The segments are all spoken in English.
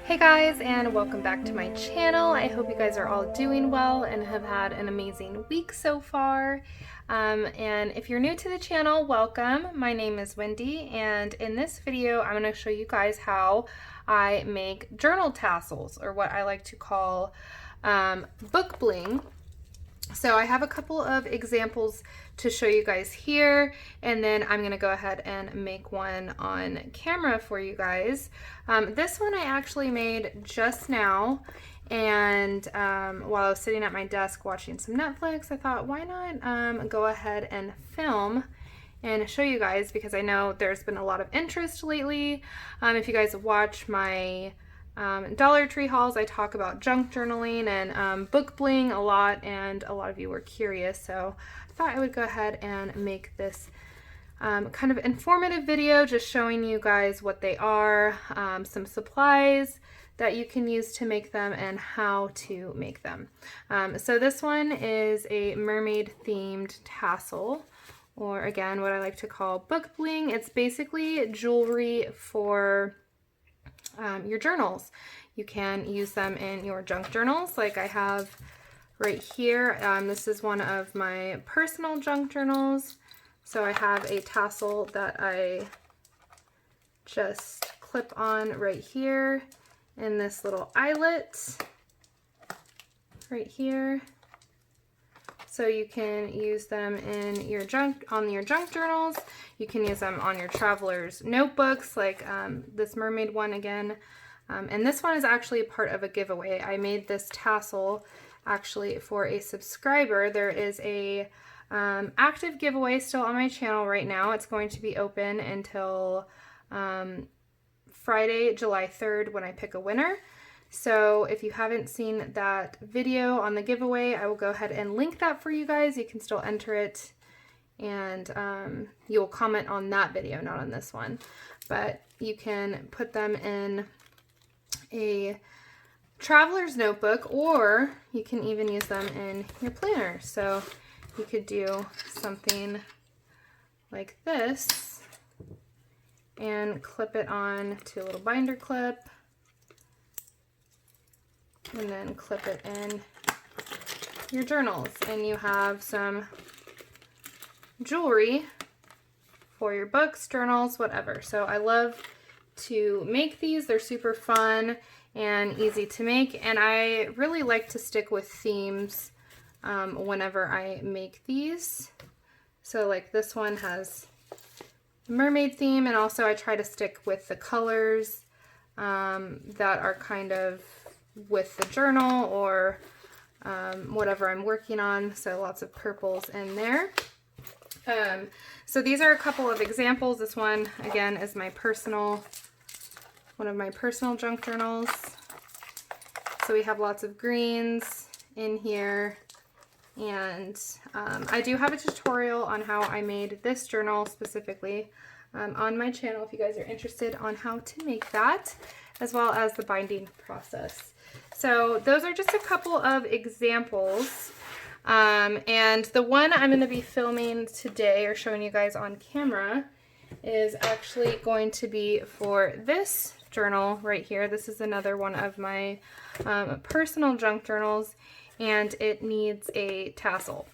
Hey guys, and welcome back to my channel. I hope you guys are all doing well and have had an amazing week so far. And if you're new to the channel, welcome. My name is Wendy, and in this video I'm going to show you guys how I make journal tassels, or what I like to call book bling. So I have a couple of examples to show you guys here, and then I'm going to go ahead and make one on camera for you guys. This one I actually made just now, and while I was sitting at my desk watching some Netflix, I thought, why not go ahead and film and show you guys, because I know there's been a lot of interest lately. If you guys watch my Dollar Tree hauls, I talk about junk journaling and book bling a lot, and a lot of you were curious, so I thought I would go ahead and make this kind of informative video, just showing you guys what they are, some supplies that you can use to make them, and how to make them. So this one is a mermaid themed tassel, or again what I like to call book bling. It's basically jewelry for your journals. You can use them in your junk journals like I have right here. This is one of my personal junk journals. So I have a tassel that I just clip on right here in this little eyelet right here. So you can use them in your junk journals. You can use them on your traveler's notebooks, like this mermaid one again. And this one is actually a part of a giveaway. I made this tassel actually for a subscriber. There is a active giveaway still on my channel right now. It's going to be open until Friday, July 3rd, when I pick a winner. So if you haven't seen that video on the giveaway, I will go ahead and link that for you guys. You can still enter it, and you'll comment on that video, not on this one. But you can put them in a traveler's notebook, or you can even use them in your planner. So you could do something like this and clip it on to a little binder clip, and then clip it in your journals, and you have some jewelry for your books, journals, whatever. So I love to make these. They're super fun and easy to make, and I really like to stick with themes whenever I make these. So like this one has a mermaid theme, and also I try to stick with the colors that are kind of with the journal, or whatever I'm working on. So lots of purples in there. So these are a couple of examples. This one again is one of my personal junk journals. So we have lots of greens in here, and I do have a tutorial on how I made this journal specifically on my channel if you guys are interested on how to make that, as well as the binding process. So those are just a couple of examples, and the one I'm going to be filming today, or showing you guys on camera, is actually going to be for this journal right here. This is another one of my personal junk journals, and it needs a tassel.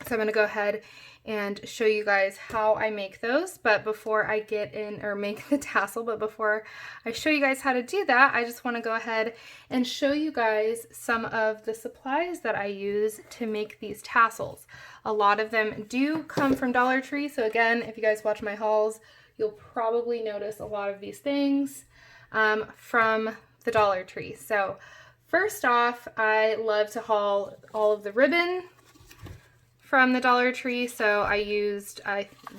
So I'm going to go ahead and show you guys how I make those. But before I get in, or make the tassel, but before I show you guys how to do that, I just want to go ahead and show you guys some of the supplies that I use to make these tassels. A lot of them do come from Dollar Tree. So again, if you guys watch my hauls, you'll probably notice a lot of these things from the Dollar Tree. So first off, I love to haul all of the ribbon from the Dollar Tree. So I used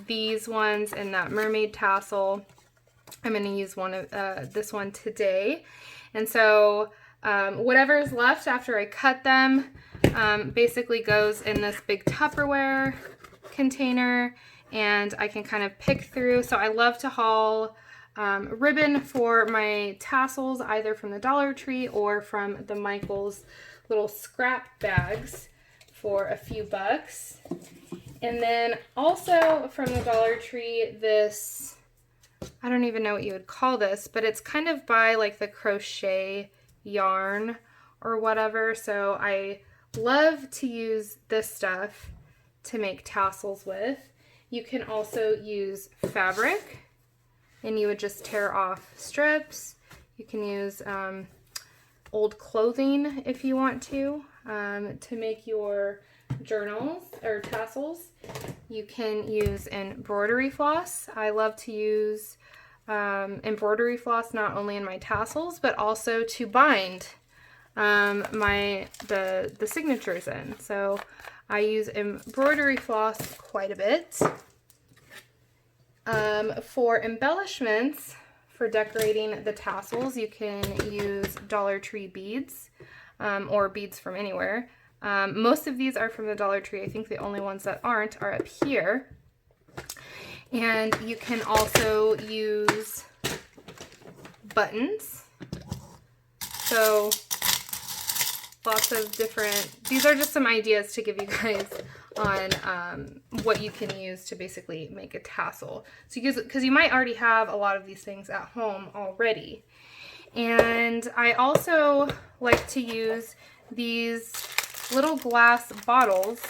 these ones and that mermaid tassel. I'm going to use one of this one today. And so whatever is left after I cut them basically goes in this big Tupperware container, and I can kind of pick through. So I love to haul ribbon for my tassels, either from the Dollar Tree or from the Michaels little scrap bags for a few bucks. And then also from the Dollar Tree, this I don't even know what you would call this, but it's kind of by like the crochet yarn or whatever. So I love to use this stuff to make tassels with. You can also use fabric, and you would just tear off strips. You can use old clothing if you want to make your journals or tassels. You can use embroidery floss. I love to use embroidery floss not only in my tassels but also to bind the signatures in. So I use embroidery floss quite a bit. For embellishments, for decorating the tassels, you can use Dollar Tree beads or beads from anywhere. Most of these are from the Dollar Tree. I think the only ones that aren't are up here. And you can also use buttons. So lots of different, these are just some ideas to give you guys on what you can use to basically make a tassel. So because you might already have a lot of these things at home already. And I also like to use these little glass bottles,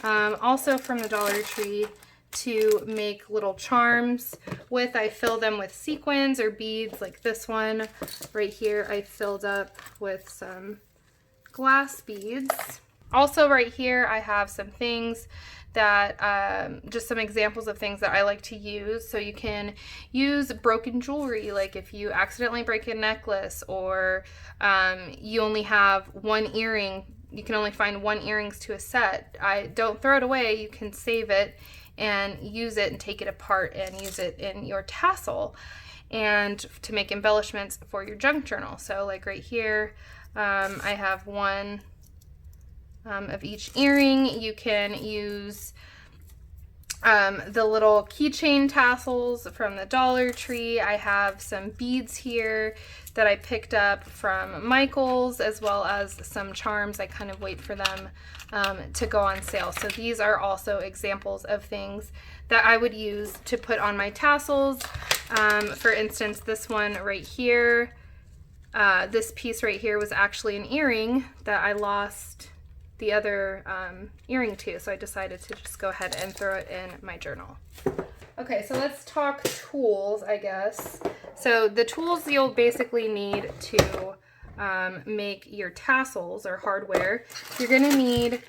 also from the Dollar Tree, to make little charms with. I fill them with sequins or beads, like this one right here I filled up with some glass beads. Also right here I have some things that just some examples of things that I like to use. So you can use broken jewelry, like if you accidentally break a necklace, or you only have one earring, you can only find one earrings to a set. Don't throw it away, you can save it and use it and take it apart and use it in your tassel and to make embellishments for your junk journal. So like right here, I have one of each earring. You can use the little keychain tassels from the Dollar Tree. I have some beads here that I picked up from Michael's, as well as some charms. I kind of wait for them to go on sale. So these are also examples of things that I would use to put on my tassels. For instance, this one right here, this piece right here was actually an earring that I lost the other earring to, so I decided to just go ahead and throw it in my journal. Okay, so let's talk tools, I guess. So the tools you'll basically need to make your tassels or hardware, you're gonna need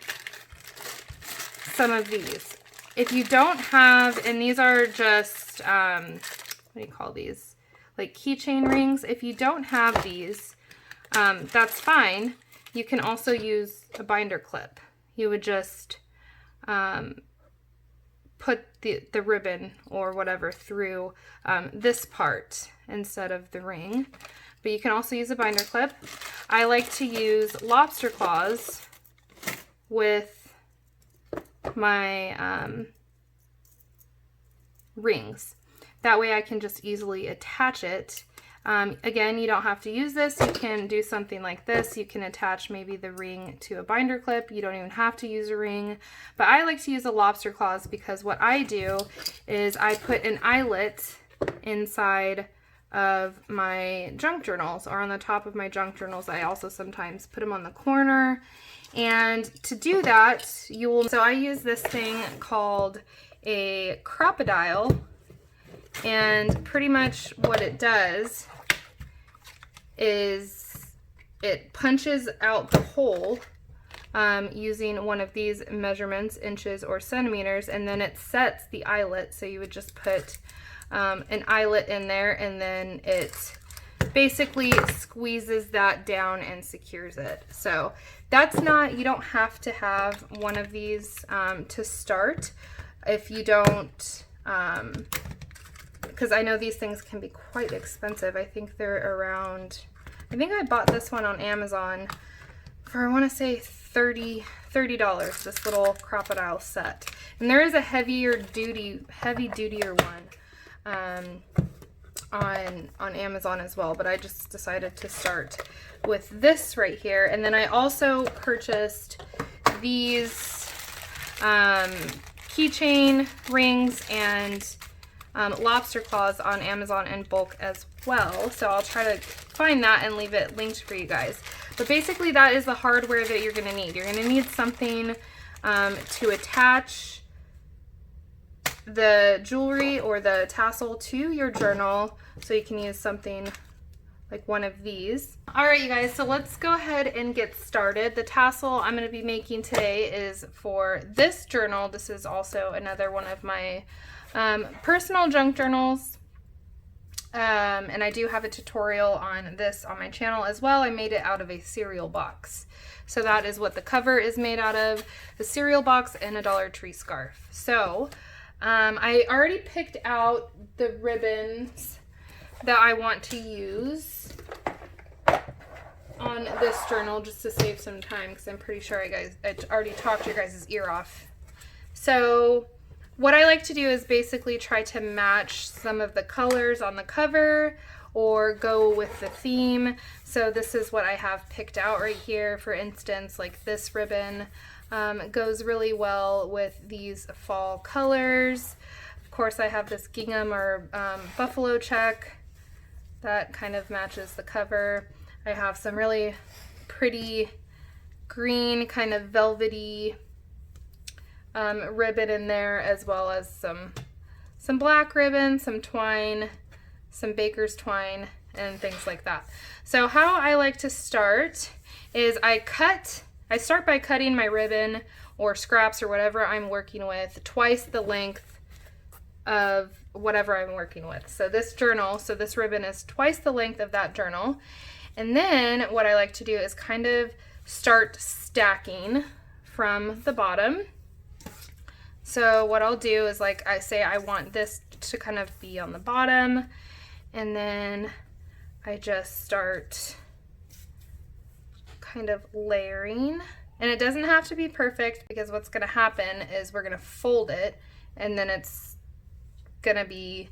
some of these. If you don't have, and these are just, what do you call these? Like keychain rings. If you don't have these, that's fine. You can also use a binder clip. You would just put the ribbon or whatever through this part instead of the ring. But you can also use a binder clip. I like to use lobster claws with my rings. That way I can just easily attach it. Again, you don't have to use this. You can do something like this. You can attach maybe the ring to a binder clip. You don't even have to use a ring. But I like to use a lobster claws because what I do is I put an eyelet inside of my junk journals, or on the top of my junk journals. I also sometimes put them on the corner. And to do that, so I use this thing called a Crop-a-dile. And pretty much what it does is it punches out the hole using one of these measurements, inches or centimeters, and then it sets the eyelet. So you would just put an eyelet in there, and then it basically squeezes that down and secures it. So that's not, you don't have to have one of these to start. If you don't, because I know these things can be quite expensive. I think they're around, I think I bought this one on Amazon for, I want to say $30, this little Crop-a-dile set. And there is a heavy dutier one on Amazon as well, but I just decided to start with this right here. And then I also purchased these keychain rings and lobster claws on Amazon in bulk as well. So I'll try to find that and leave it linked for you guys. But basically that is the hardware that you're gonna need. You're gonna need something to attach the jewelry or the tassel to your journal. So you can use something like one of these. All right, you guys, so let's go ahead and get started. The tassel I'm gonna be making today is for this journal. This is also another one of my personal junk journals. And I do have a tutorial on this on my channel as well. I made it out of a cereal box. So that is what the cover is made out of, a cereal box and a Dollar Tree scarf. So I already picked out the ribbons that I want to use on this journal just to save some time, because I'm pretty sure I already talked your guys' ear off. So what I like to do is basically try to match some of the colors on the cover or go with the theme. So this is what I have picked out right here. For instance, like this ribbon goes really well with these fall colors. Of course, I have this gingham or buffalo check that kind of matches the cover. I have some really pretty green kind of velvety ribbon in there, as well as some black ribbon, some twine, some baker's twine, and things like that. So how I like to start is I start by cutting my ribbon or scraps or whatever I'm working with twice the length of whatever I'm working with. So this ribbon is twice the length of that journal. And then what I like to do is kind of start stacking from the bottom. So what I'll do is, like I say, I want this to kind of be on the bottom, and then I just start kind of layering. And it doesn't have to be perfect, because what's going to happen is we're going to fold it and then it's going to be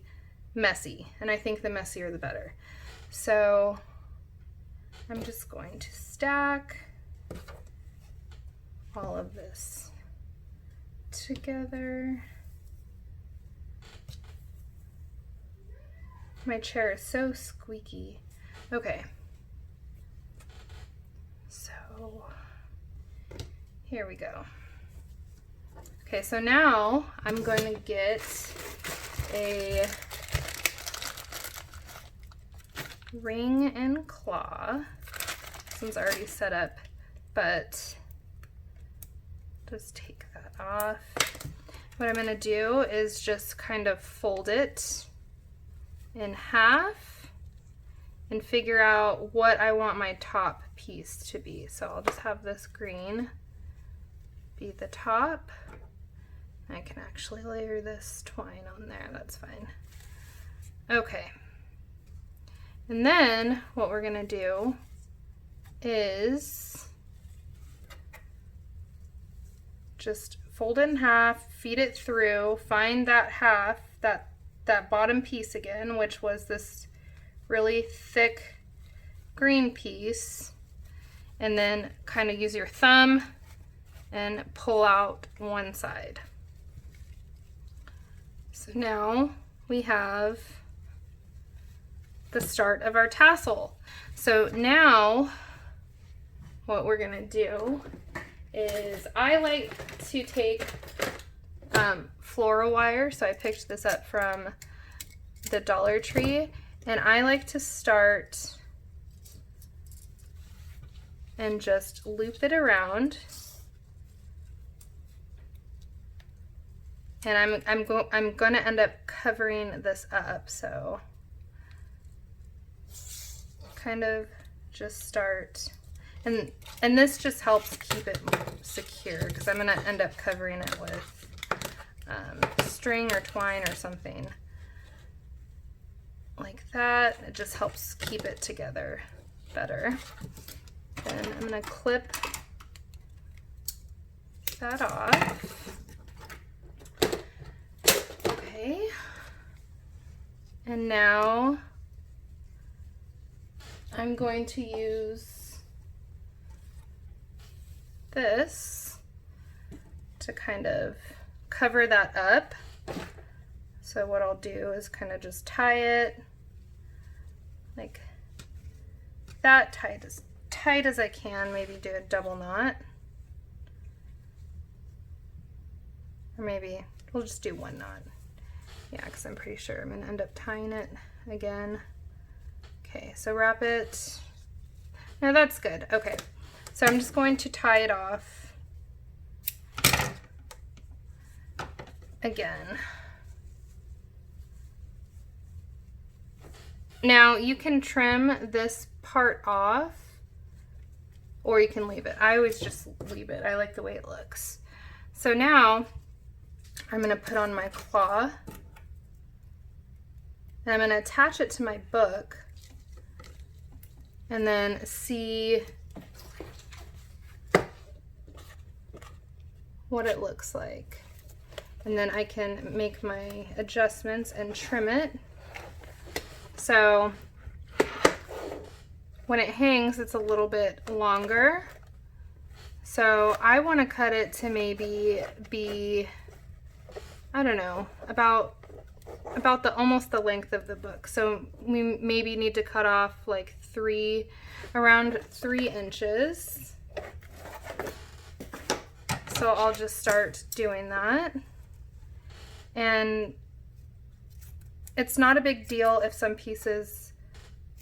messy. And I think the messier the better. So I'm just going to stack all of this together. My chair is so squeaky. Okay. So here we go. Okay, so now I'm going to get a ring and claw. This one's already set up, but just take that off. What I'm going to do is just kind of fold it in half and figure out what I want my top piece to be. So I'll just have this green be the top. I can actually layer this twine on there, that's fine. Okay. And then what we're gonna do is just fold it in half, feed it through, find that half, that bottom piece again, which was this really thick green piece, and then kind of use your thumb and pull out one side. So now we have the start of our tassel. So now what we're gonna do is, I like to take floral wire. So I picked this up from the Dollar Tree, and I like to start and just loop it around. And I'm going to end up covering this up, so kind of just start, and this just helps keep it secure, because I'm going to end up covering it with string or twine or something like that. It just helps keep it together better. Then I'm going to clip that off. Okay, and now I'm going to use this to kind of cover that up. So what I'll do is kind of just tie it like that, tight as I can, maybe do a double knot. Or maybe we'll just do one knot. Yeah, because I'm pretty sure I'm going to end up tying it again. Okay, so wrap it. Now that's good. Okay, so I'm just going to tie it off again. Now you can trim this part off or you can leave it. I always just leave it. I like the way it looks. So now I'm going to put on my claw and I'm going to attach it to my book and then see what it looks like. And then I can make my adjustments and trim it. So when it hangs, it's a little bit longer. So I want to cut it to maybe be, I don't know, about almost the length of the book. So we maybe need to cut off like around 3 inches. So I'll just start doing that. And it's not a big deal if some pieces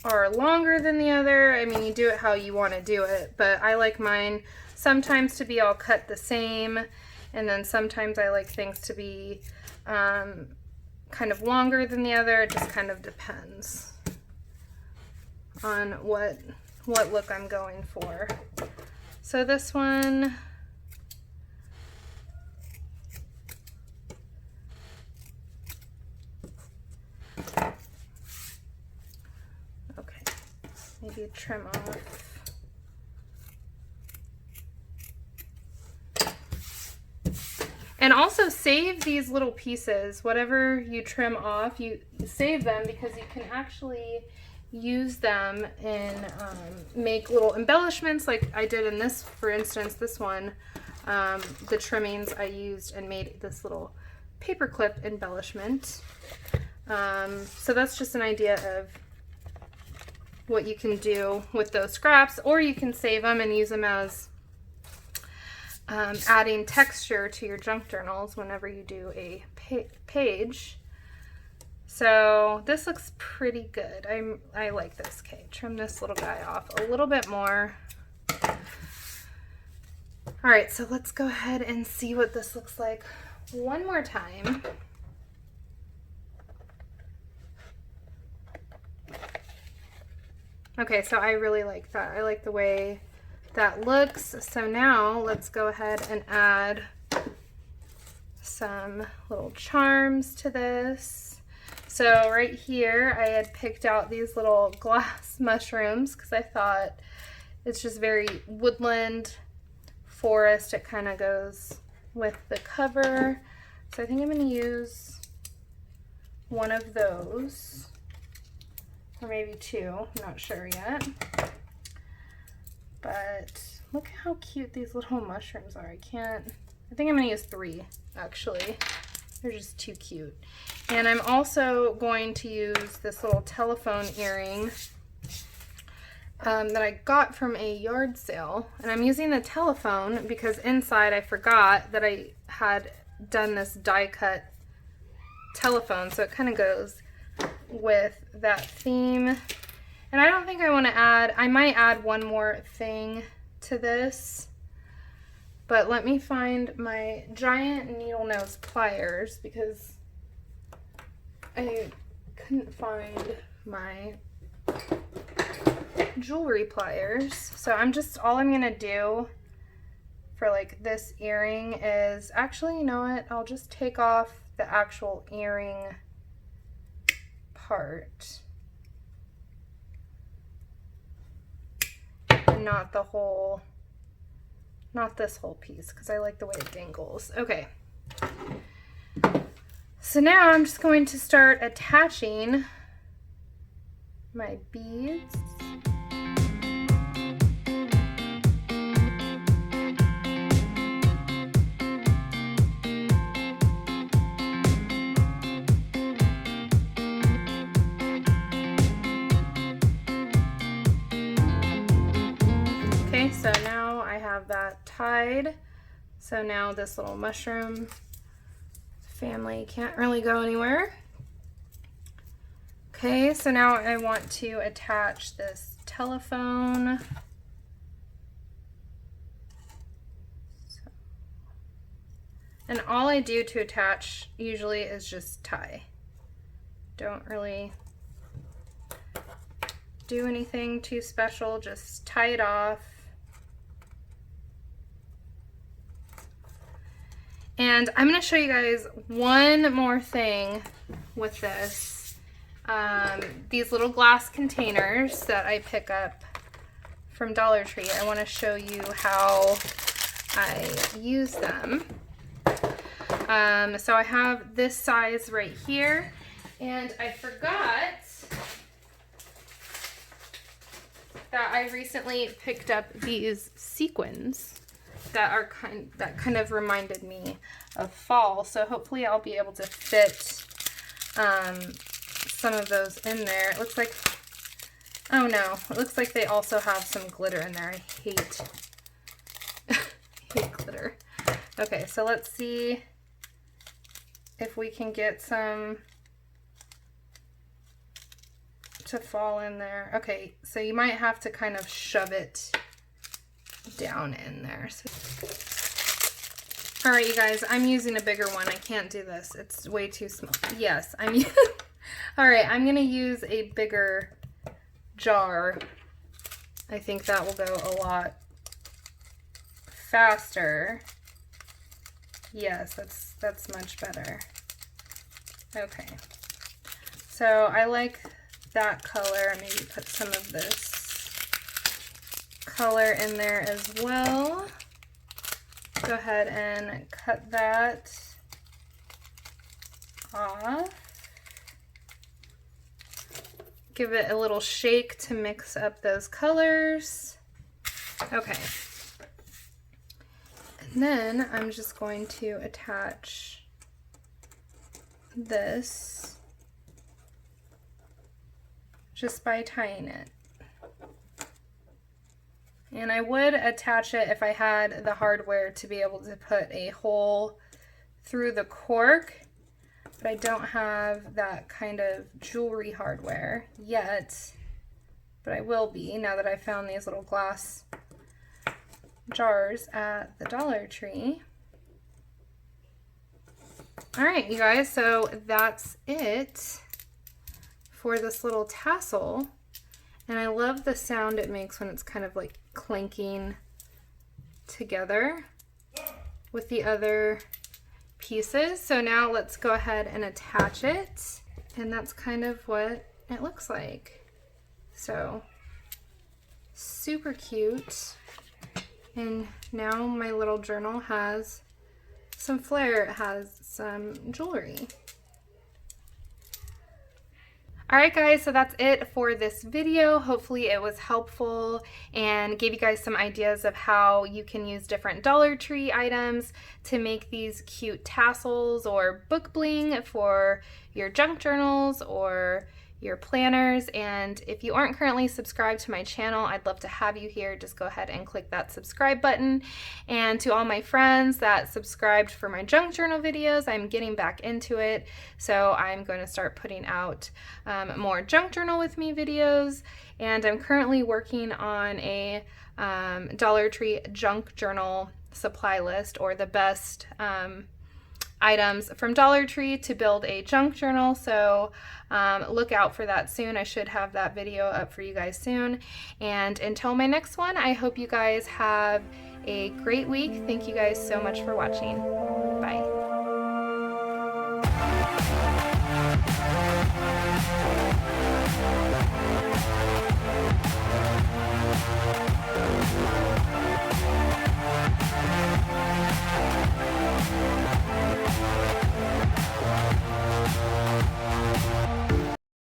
are longer than the other. I mean, you do it how you want to do it, but I like mine sometimes to be all cut the same, and then sometimes I like things to be kind of longer than the other. It just kind of depends on what look I'm going for. So this one, okay, maybe trim off. And also save these little pieces, whatever you trim off, you save them because you can actually use them and make little embellishments like I did in this, for instance, this one, the trimmings I used and made this little paperclip embellishment. So that's just an idea of what you can do with those scraps, or you can save them and use them as adding texture to your junk journals whenever you do a page. So this looks pretty good. I like this. Okay, trim this little guy off a little bit more. All right, so let's go ahead and see what this looks like one more time. Okay, so I really like that. I like the way that looks. So now let's go ahead and add some little charms to this. So right here I had picked out these little glass mushrooms because I thought it's just very woodland forest. It kind of goes with the cover. So I think I'm going to use one of those, or maybe 2, I'm not sure yet. But look how cute these little mushrooms are. I think I'm going to use 3 actually. They're just too cute. And I'm also going to use this little telephone earring that I got from a yard sale. And I'm using the telephone because inside I forgot that I had done this die cut telephone. So it kind of goes with that theme. And I don't think I want to add, I might add one more thing to this, but let me find my giant needle nose pliers because I couldn't find my jewelry pliers. So all I'm going to do for like this earring is, actually, you know what? I'll just take off the actual earring part. Not this whole piece, because I like the way it dangles. Okay. So now I'm just going to start attaching my beads. So now I have that tied. So now this little mushroom family can't really go anywhere. Okay, so now I want to attach this telephone. And all I do to attach usually is just tie. Don't really do anything too special, just tie it off. And I'm going to show you guys one more thing with this. These little glass containers that I pick up from Dollar Tree. I want to show you how I use them. So I have this size right here, and I forgot that I recently picked up these sequins that are kind of reminded me of fall. So hopefully I'll be able to fit some of those in there. It looks like, oh no, it looks like they also have some glitter in there. I hate glitter. Okay, so let's see if we can get some to fall in there. Okay, so you might have to kind of shove it down in there. So, all right, you guys, I'm using a bigger one. I can't do this. It's way too small. Yes, all right, I'm gonna use a bigger jar. I think that will go a lot faster. Yes, that's much better. Okay, so I like that color. Maybe put some of this color in there as well. Go ahead and cut that off. Give it a little shake to mix up those colors. Okay. And then I'm just going to attach this just by tying it. And I would attach it if I had the hardware to be able to put a hole through the cork, but I don't have that kind of jewelry hardware yet, but I will be now that I found these little glass jars at the Dollar Tree. All right, you guys, so that's it for this little tassel. And I love the sound it makes when it's kind of like clanking together with the other pieces. So now let's go ahead and attach it. And that's kind of what it looks like. So super cute. And now my little journal has some flair. It has some jewelry. Alright guys, so that's it for this video. Hopefully it was helpful and gave you guys some ideas of how you can use different Dollar Tree items to make these cute tassels or book bling for your junk journals or your planners. And if you aren't currently subscribed to my channel, I'd love to have you here. Just go ahead and click that subscribe button. And to all my friends that subscribed for my junk journal videos, I'm getting back into it. So I'm going to start putting out more junk journal with me videos. And I'm currently working on a Dollar Tree junk journal supply list, or the best items from Dollar Tree to build a junk journal. So look out for that soon. I should have that video up for you guys soon. And until my next one, I hope you guys have a great week. Thank you guys so much for watching.